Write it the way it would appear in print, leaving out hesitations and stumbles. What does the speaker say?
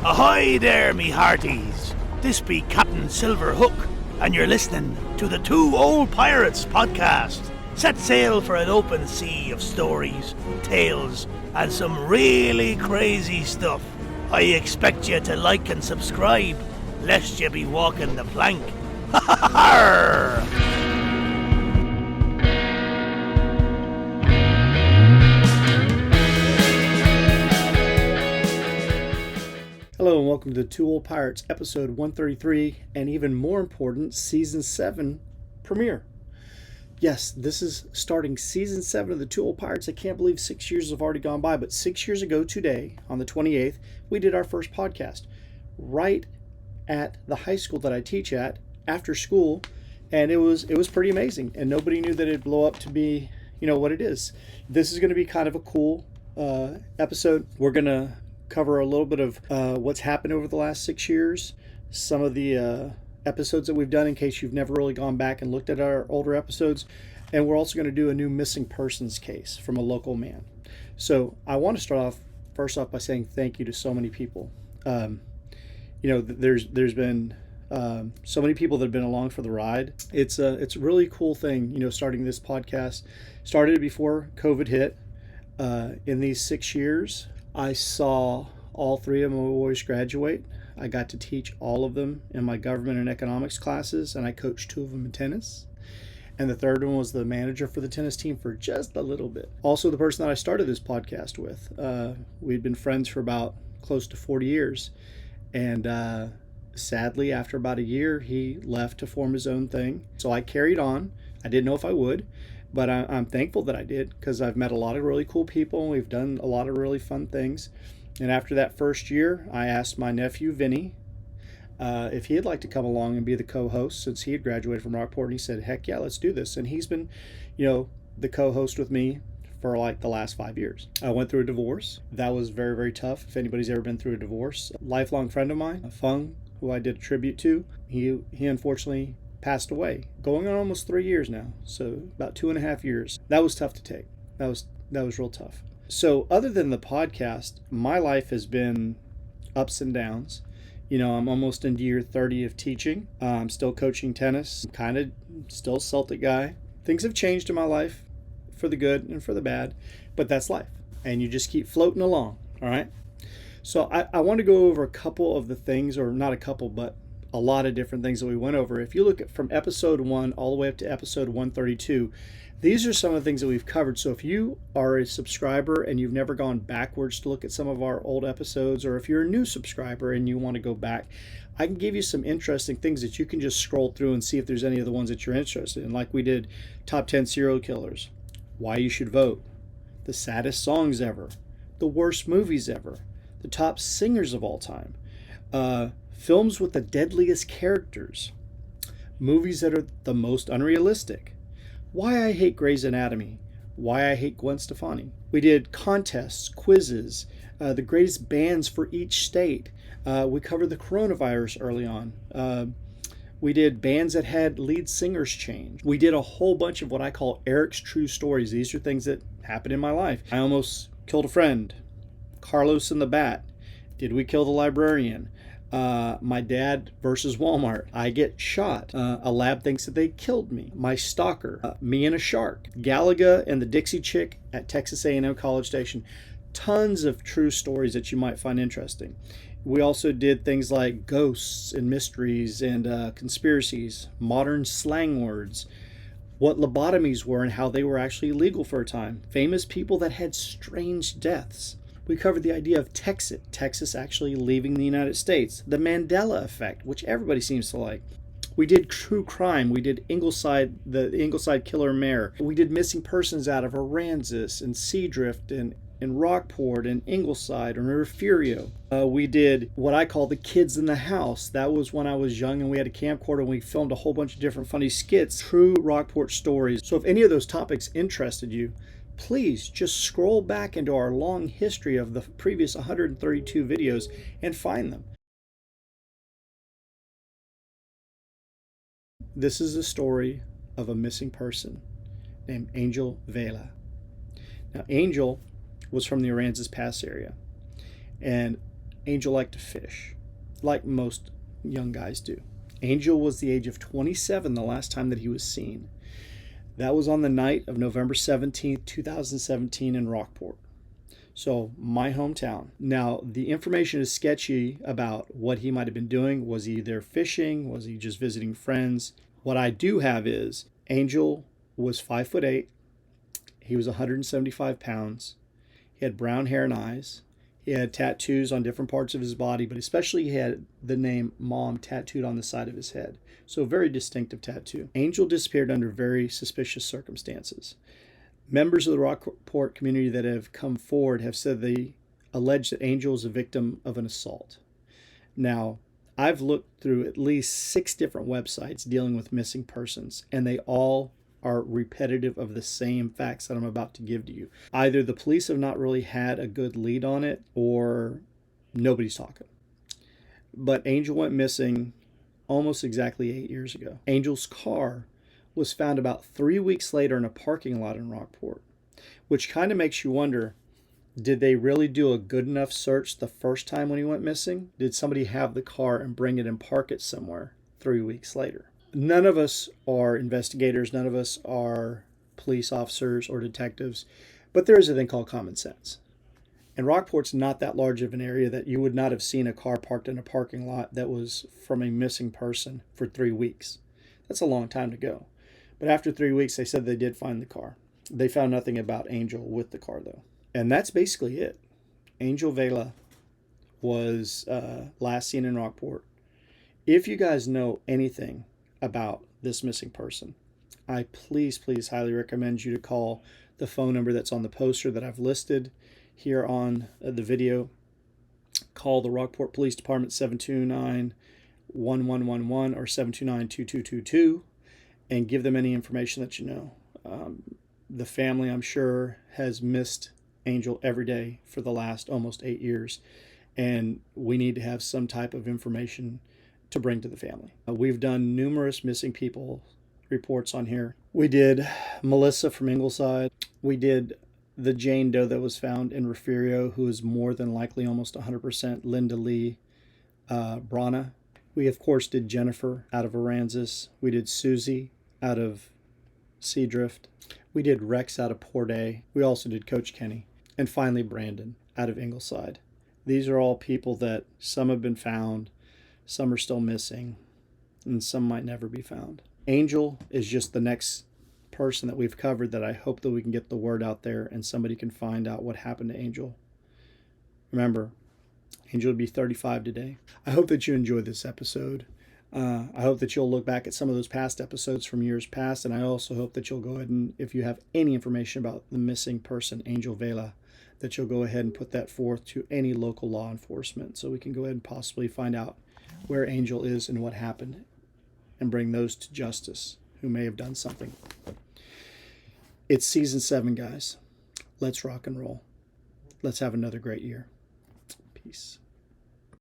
Ahoy there, me hearties! This be Captain Silverhook, and you're listening to the Two Old Pirates podcast. Set sail for an open sea of stories, tales, and some really crazy stuff. I expect you to like and subscribe, lest you be walking the plank. Ha ha ha! Hello and welcome to the Two Old Pirates, episode 133, and even more important, season 7 premiere. Yes, this is starting season 7 of the Two Old Pirates. I can't believe 6 years have already gone by, but 6 years ago today, on the 28th, we did our first podcast right at the high school that I teach at, after school, and it was pretty amazing, and nobody knew that it'd blow up to be, what it is. This is going to be kind of a cool episode. We're going to cover a little bit of what's happened over the last 6 years, some of the episodes that we've done in case you've never really gone back and looked at our older episodes, and we're also going to do a new missing persons case from a local man. So I want to start off first off by saying thank you to so many people. There's been so many people that have been along for the ride. It's a really cool thing, starting this podcast. Started before COVID hit. In these 6 years, I saw all 3 of my boys graduate. I got to teach all of them in my government and economics classes, and I coached 2 of them in tennis. And the third one was the manager for the tennis team for just a little bit. Also, the person that I started this podcast with. We'd been friends for about close to 40 years. And sadly, after about a year, he left to form his own thing. So I carried on. I didn't know if I would. But I'm thankful that I did, because I've met a lot of really cool people and we've done a lot of really fun things. And after that first year, I asked my nephew, Vinny, if he'd like to come along and be the co-host, since he had graduated from Rockport. And he said, heck yeah, let's do this. And he's been, the co-host with me for like the last 5 years. I went through a divorce. That was very, very tough. If anybody's ever been through a divorce. A lifelong friend of mine, Fung, who I did a tribute to, he unfortunately passed away, going on almost 3 years now, so about 2.5 years. That was tough to take. That was real tough. So other than the podcast, my life has been ups and downs. I'm almost into year 30 of teaching. I'm still coaching tennis, kind of still Celtic guy. Things have changed in my life for the good and for the bad, but that's life, and you just keep floating along. All right, so I want to go over a couple of the things, or not a couple, but a lot of different things that we went over. If you look at from episode 1 all the way up to episode 132, these are some of the things that we've covered. So if you are a subscriber and you've never gone backwards to look at some of our old episodes, or if you're a new subscriber and you want to go back, I can give you some interesting things that you can just scroll through and see if there's any of the ones that you're interested in. Like we did top 10 serial killers, why you should vote, the saddest songs ever, the worst movies ever, the top singers of all time, films with the deadliest characters, movies that are the most unrealistic, why I hate Grey's Anatomy, why I hate Gwen Stefani. We did contests, quizzes, the greatest bands for each state. We covered the coronavirus early on. We did bands that had lead singers change. We did a whole bunch of what I call Eric's true stories. These are things that happened in my life. I almost killed a friend. Carlos and the Bat. Did we kill the librarian? My dad versus Walmart. I get shot. A lab thinks that they killed me. My stalker. Me and a shark. Galaga and the Dixie Chick at Texas A&M College Station. Tons of true stories that you might find interesting. We also did things like ghosts and mysteries and conspiracies, modern slang words, what lobotomies were and how they were actually illegal for a time, famous people that had strange deaths. We covered the idea of Texas actually leaving the United States, the Mandela effect, which everybody seems to like. We did true crime. We did the Ingleside killer mare. We did missing persons out of Aransas and Seadrift and Rockport and Ingleside and Refugio. We did what I call the kids in the house. That was when I was young and we had a camcorder and we filmed a whole bunch of different funny skits, true Rockport stories. So if any of those topics interested you, please just scroll back into our long history of the previous 132 videos and find them. This is the story of a missing person named Angel Vela. Now, Angel was from the Aransas Pass area, and Angel liked to fish, like most young guys do. Angel was the age of 27 the last time that he was seen. That was on the night of November 17th, 2017 in Rockport. So, my hometown. Now, the information is sketchy about what he might have been doing. Was he there fishing? Was he just visiting friends? What I do have is Angel was 5'8". He was 175 pounds. He had brown hair and eyes. He had tattoos on different parts of his body, but especially he had the name Mom tattooed on the side of his head. So a very distinctive tattoo. Angel disappeared under very suspicious circumstances. Members of the Rockport community that have come forward have said they allege that Angel is a victim of an assault. Now, I've looked through at least 6 different websites dealing with missing persons, and they all are repetitive of the same facts that I'm about to give to you. Either the police have not really had a good lead on it, or nobody's talking. But Angel went missing almost exactly 8 years ago. Angel's car was found about 3 weeks later in a parking lot in Rockport, which kind of makes you wonder, did they really do a good enough search the first time when he went missing? Did somebody have the car and bring it and park it somewhere 3 weeks later? None of us are investigators. None of us are police officers or detectives. But there is a thing called common sense. And Rockport's not that large of an area that you would not have seen a car parked in a parking lot that was from a missing person for 3 weeks. That's a long time to go. But after 3 weeks, they said they did find the car. They found nothing about Angel with the car, though. And that's basically it. Angel Vela was last seen in Rockport. If you guys know anything about this missing person, I please highly recommend you to call the phone number that's on the poster that I've listed here on the video. Call the Rockport Police Department 729-1111 or 729-2222 and give them any information that you know. The family, I'm sure, has missed Angel every day for the last almost 8 years, and we need to have some type of information to bring to the family. We've done numerous missing people reports on here. We did Melissa from Ingleside. We did the Jane Doe that was found in Refugio, who is more than likely almost 100% Linda Lee Brana. We, of course, did Jennifer out of Aransas. We did Susie out of Seadrift. We did Rex out of Port A. We also did Coach Kenny. And finally, Brandon out of Ingleside. These are all people that some have been found, some are still missing, and some might never be found. Angel is just the next person that we've covered that I hope that we can get the word out there and somebody can find out what happened to Angel. Remember, Angel would be 35 today. I hope that you enjoyed this episode. I hope that you'll look back at some of those past episodes from years past, and I also hope that you'll go ahead and, if you have any information about the missing person, Angel Vela, that you'll go ahead and put that forth to any local law enforcement so we can go ahead and possibly find out where Angel is and what happened and bring those to justice who may have done something. It's season 7, guys. Let's rock and roll. Let's have another great year. Peace.